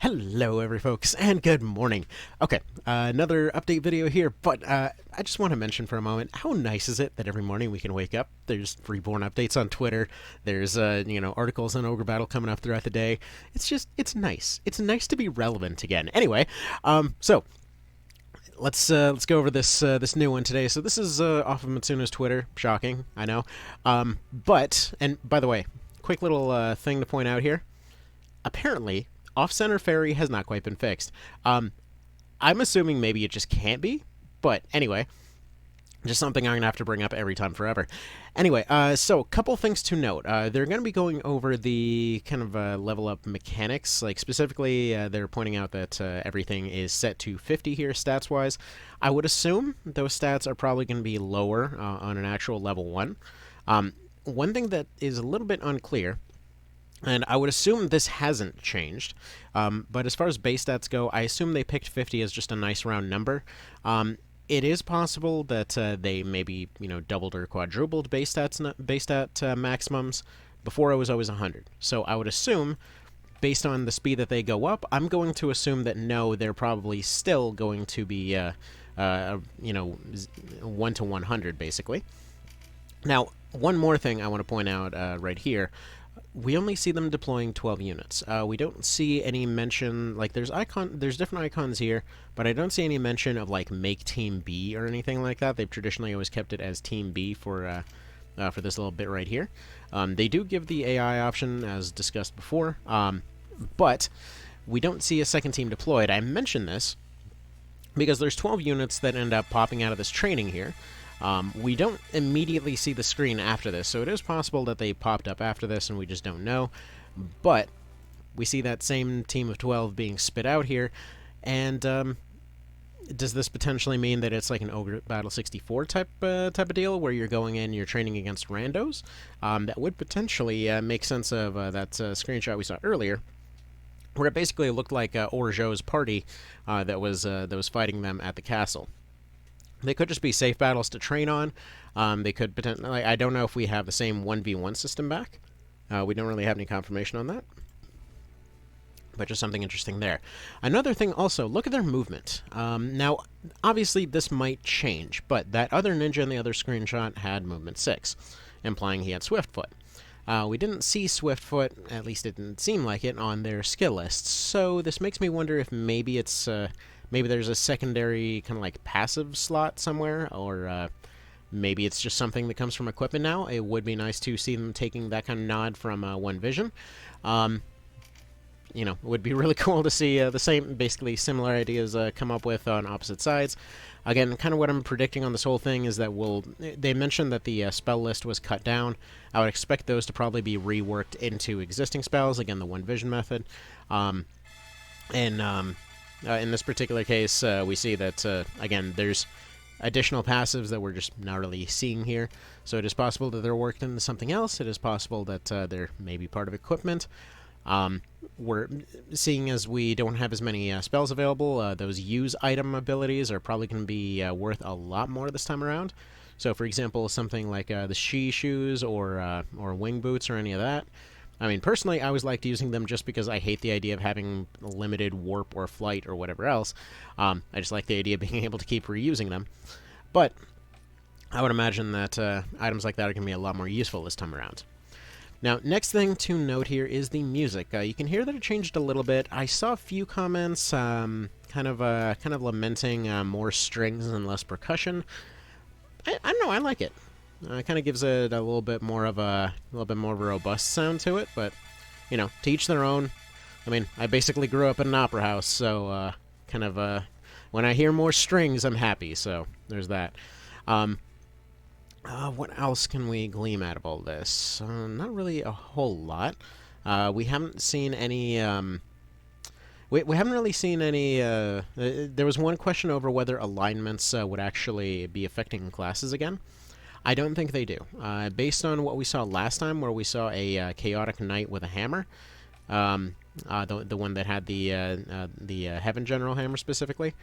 Hello, every folks, and good morning. Okay, another update video here, but I just want to mention for a moment, how nice is it that every morning we can wake up? There's Reborn updates on Twitter. There's articles on Ogre Battle coming up throughout the day. It's nice. It's nice to be relevant again. Anyway, so let's go over this new one today. So this is off of Matsuno's Twitter. Shocking, I know. And by the way, quick little thing to point out here. Apparently, off-center fairy has not quite been fixed. I'm assuming maybe it just can't be, but anyway, just something I'm going to have to bring up every time forever. Anyway, so a couple things to note. They're going to be going over the kind of level up mechanics. Like specifically, they're pointing out that everything is set to 50 here stats-wise. I would assume those stats are probably going to be lower on an actual level 1. One thing that is a little bit unclear, and I would assume this hasn't changed, but as far as base stats go, I assume they picked 50 as just a nice round number. It is possible that they maybe doubled or quadrupled base stat maximums. Before it was always 100. So I would assume, based on the speed that they go up, I'm going to assume that no, they're probably still going to be 1 to 100 basically. Now, one more thing I want to point out right here. We only see them deploying 12 units. We don't see any mention, like there's different icons here, but I don't see any mention of like make team B or anything like that. They've traditionally always kept it as team B for this little bit right here. They do give the AI option as discussed before, but we don't see a second team deployed. I mention this because there's 12 units that end up popping out of this training here. We don't immediately see the screen after this, so it is possible that they popped up after this and we just don't know. But we see that same team of 12 being spit out here, and does this potentially mean that it's like an Ogre Battle 64 type of deal, where you're going in, you're training against randos? That would potentially make sense of that screenshot we saw earlier, where it basically looked like Orgeau's party that was fighting them at the castle. They could just be safe battles to train on. They could potentially. I don't know if we have the same 1v1 system back. We don't really have any confirmation on that. But just something interesting there. Another thing also, look at their movement. Now, obviously this might change, but that other ninja in the other screenshot had movement 6, implying he had Swiftfoot. We didn't see Swiftfoot, at least it didn't seem like it, on their skill list. So this makes me wonder if maybe it's... maybe there's a secondary kind of like passive slot somewhere, or maybe it's just something that comes from equipment now. It would be nice to see them taking that kind of nod from One Vision. It would be really cool to see the same, basically similar ideas come up with on opposite sides. Again, kind of what I'm predicting on this whole thing is that they mentioned that the spell list was cut down. I would expect those to probably be reworked into existing spells, again, the One Vision method. In this particular case, we see that, again, there's additional passives that we're just not really seeing here. So it is possible that they're worked into something else. It is possible that they're maybe part of equipment. We're seeing as we don't have as many spells available, those use item abilities are probably going to be worth a lot more this time around. So, for example, something like the She Shoes or Wing Boots or any of that. I mean, personally, I always liked using them just because I hate the idea of having limited warp or flight or whatever else. I just like the idea of being able to keep reusing them. But I would imagine that items like that are going to be a lot more useful this time around. Now, next thing to note here is the music. You can hear that it changed a little bit. I saw a few comments kind of lamenting more strings and less percussion. I don't know, I like it. It kind of gives it a little bit more of a robust sound to it, but to each their own. I mean, I basically grew up in an opera house, so when I hear more strings, I'm happy. So there's that. What else can we glean out of all this? Not really a whole lot. We haven't seen any. We haven't really seen any... there was one question over whether alignments would actually be affecting classes again. I don't think they do. Based on what we saw last time, where we saw a chaotic knight with a hammer, the one that had the Heaven General hammer specifically,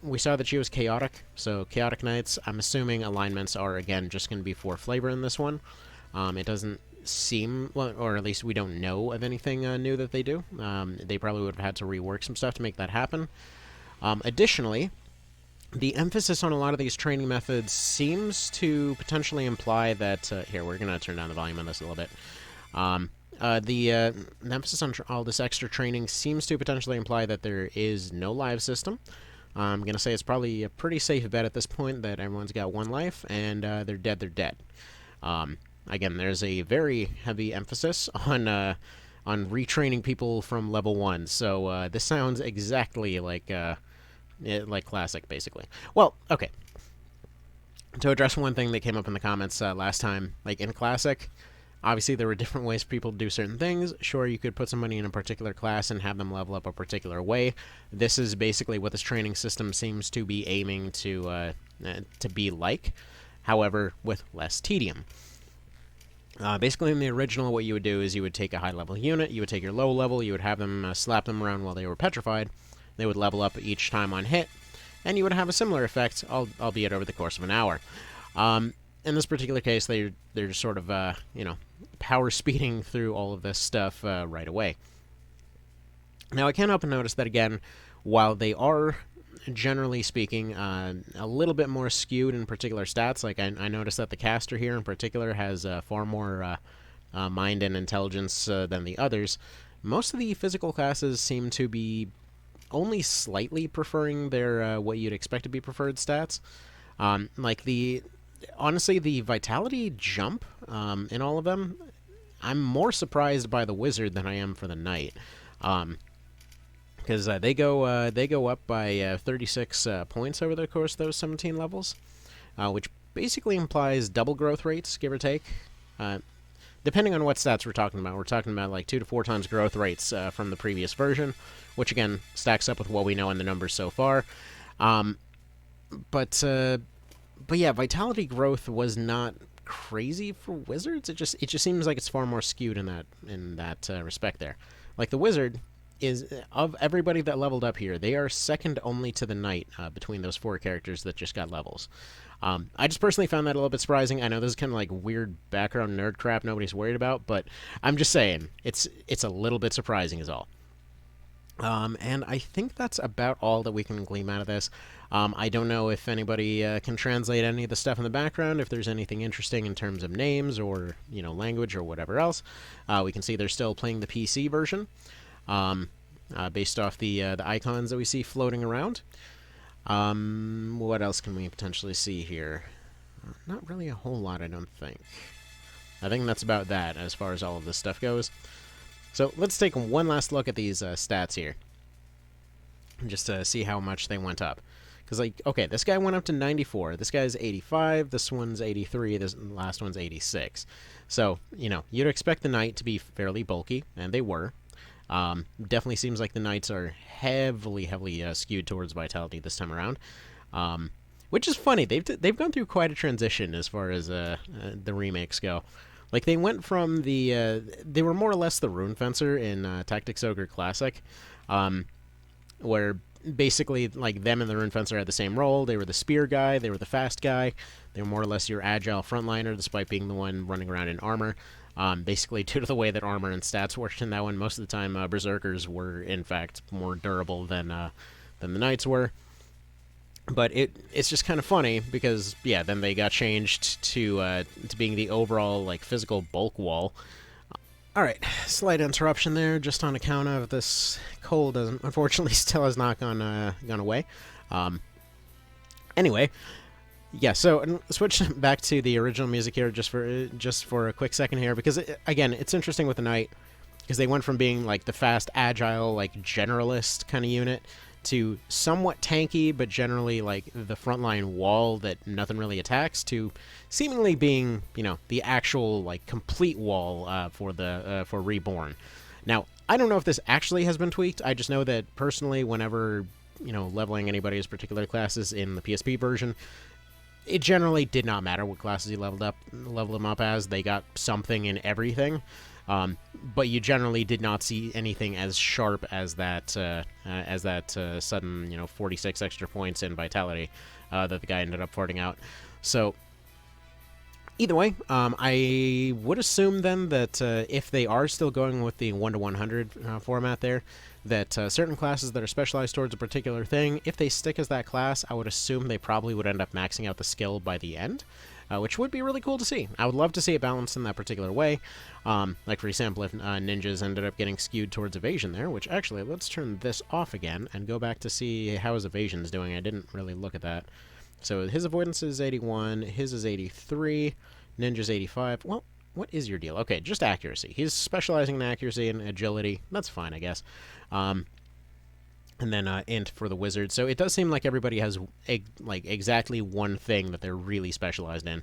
we saw that she was chaotic. So chaotic knights, I'm assuming alignments are again just going to be for flavor in this one. It doesn't seem, well, or at least we don't know of anything new that they do. They probably would have had to rework some stuff to make that happen. Additionally, the emphasis on a lot of these training methods seems to potentially imply that... here, we're going to turn down the volume on this a little bit. The emphasis on all this extra training seems to potentially imply that there is no live system. I'm going to say it's probably a pretty safe bet at this point that everyone's got one life, and they're dead, they're dead. Again, there's a very heavy emphasis on retraining people from level 1, so this sounds exactly like Classic, basically. Well, okay. To address one thing that came up in the comments last time, like in Classic, obviously there were different ways for people to do certain things. Sure, you could put somebody in a particular class and have them level up a particular way. This is basically what this training system seems to be aiming to be like, however, with less tedium. Basically, in the original, what you would do is you would take a high-level unit, you would take your low-level, you would have them slap them around while they were petrified. They would level up each time on hit, and you would have a similar effect, albeit over the course of an hour. In this particular case, they're just sort of, power speeding through all of this stuff right away. Now, I can't help but notice that, again, while they are, generally speaking, a little bit more skewed in particular stats, like I noticed that the caster here in particular has far more mind and intelligence than the others, most of the physical classes seem to be only slightly preferring their what you'd expect to be preferred stats. Honestly, the vitality jump in all of them, I'm more surprised by the wizard than I am for the knight, because they go up by 36 points over the course of those 17 levels, which basically implies double growth rates, give or take. Depending on what stats we're talking about like 2 to 4 times growth rates from the previous version, which again stacks up with what we know in the numbers so far. But yeah, vitality growth was not crazy for wizards. It just seems like it's far more skewed in that respect there. Like the wizard is, of everybody that leveled up here, they are second only to the knight between those 4 characters that just got levels. I just personally found that a little bit surprising. I know this is kind of like weird background nerd crap nobody's worried about, but I'm just saying, it's a little bit surprising is all. And I think that's about all that we can glean out of this. I don't know if anybody can translate any of the stuff in the background, if there's anything interesting in terms of names or, language or whatever else. We can see they're still playing the PC version, based off the icons that we see floating around. What else can we potentially see here? Not really a whole lot, I don't think. I think that's about that as far as all of this stuff goes. So let's take one last look at these stats here, just to see how much they went up. Because, okay, this guy went up to 94, this guy's 85, this one's 83, this last one's 86. So, you'd expect the knight to be fairly bulky, and they were. Definitely seems like the knights are heavily skewed towards vitality this time around, which is funny. They've gone through quite a transition as far as the remakes go. Like, they went from they were more or less the Rune Fencer in Tactics Ogre Classic, where basically, like, them and the Rune Fencer had the same role. They were the spear guy, they were the fast guy, they were more or less your agile frontliner, despite being the one running around in armor. Basically, due to the way that armor and stats worked in that one, most of the time Berserkers were, in fact, more durable than the Knights were. But it's just kind of funny, because, yeah, then they got changed to being the overall, like, physical bulk wall. Alright, slight interruption there, just on account of this cold, unfortunately still has not gone away. Anyway, yeah, so switch back to the original music here just for a quick second here, because, again, it's interesting with the Knight, because they went from being, like, the fast, agile, like, generalist kind of unit to somewhat tanky, but generally, like, the frontline wall that nothing really attacks, to seemingly being, the actual, like, complete wall for Reborn. Now, I don't know if this actually has been tweaked. I just know that, personally, whenever, leveling anybody's particular classes in the PSP version, it generally did not matter what classes you leveled them up as. They got something in everything. But you generally did not see anything as sharp as that sudden, 46 extra points in vitality that the guy ended up farting out. So, Either way, I would assume then that if they are still going with the 1 to 100 format there, that certain classes that are specialized towards a particular thing, if they stick as that class, I would assume they probably would end up maxing out the skill by the end, which would be really cool to see. I would love to see it balanced in that particular way. Like, for example, if ninjas ended up getting skewed towards evasion there, which actually, let's turn this off again and go back to see how his evasion's doing. I didn't really look at that. So his avoidance is 81, his is 83, ninja's 85. Well, what is your deal? Okay, just accuracy. He's specializing in accuracy and agility. That's fine, I guess. And then int for the wizard. So it does seem like everybody has like exactly one thing that they're really specialized in.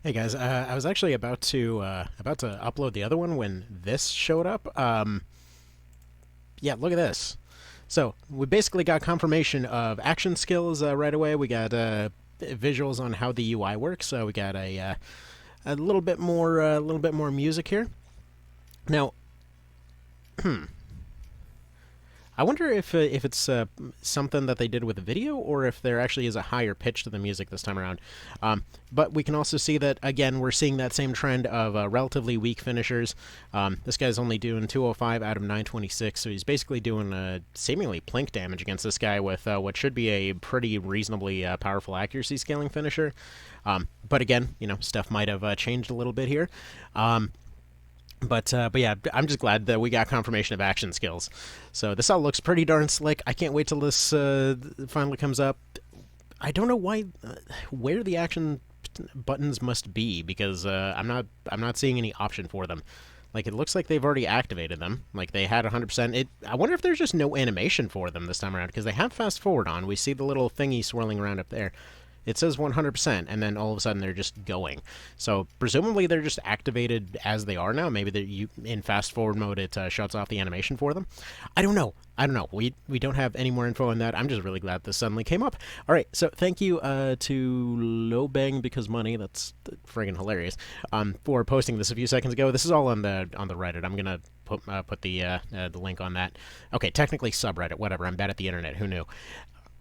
Hey guys, I was actually about to upload the other one when this showed up. Yeah, look at this. So we basically got confirmation of action skills right away. We got visuals on how the UI works. So we got a little bit more music here. Now, I wonder if it's something that they did with the video, or if there actually is a higher pitch to the music this time around. But we can also see that, again, we're seeing that same trend of relatively weak finishers. This guy's only doing 205 out of 926, so he's basically doing seemingly plink damage against this guy with what should be a pretty reasonably powerful accuracy scaling finisher. But again, stuff might have changed a little bit here. But yeah, I'm just glad that we got confirmation of action skills. So this all looks pretty darn slick. I can't wait till this finally comes up. I don't know why, where the action buttons must be, because I'm not seeing any option for them. Like, it looks like they've already activated them. Like, they had 100%. I wonder if there's just no animation for them this time around, because they have fast forward on. We see the little thingy swirling around up there. It says 100%, and then all of a sudden they're just going. So presumably they're just activated as they are now. Maybe in fast forward mode it shuts off the animation for them. I don't know. We don't have any more info on that. I'm just really glad this suddenly came up. All right, so thank you to Lobang because money. That's friggin' hilarious. For posting this a few seconds ago. This is all on the Reddit. I'm gonna put the link on that. Okay, technically subreddit. Whatever. I'm bad at the internet. Who knew?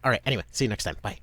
All right. Anyway, see you next time. Bye.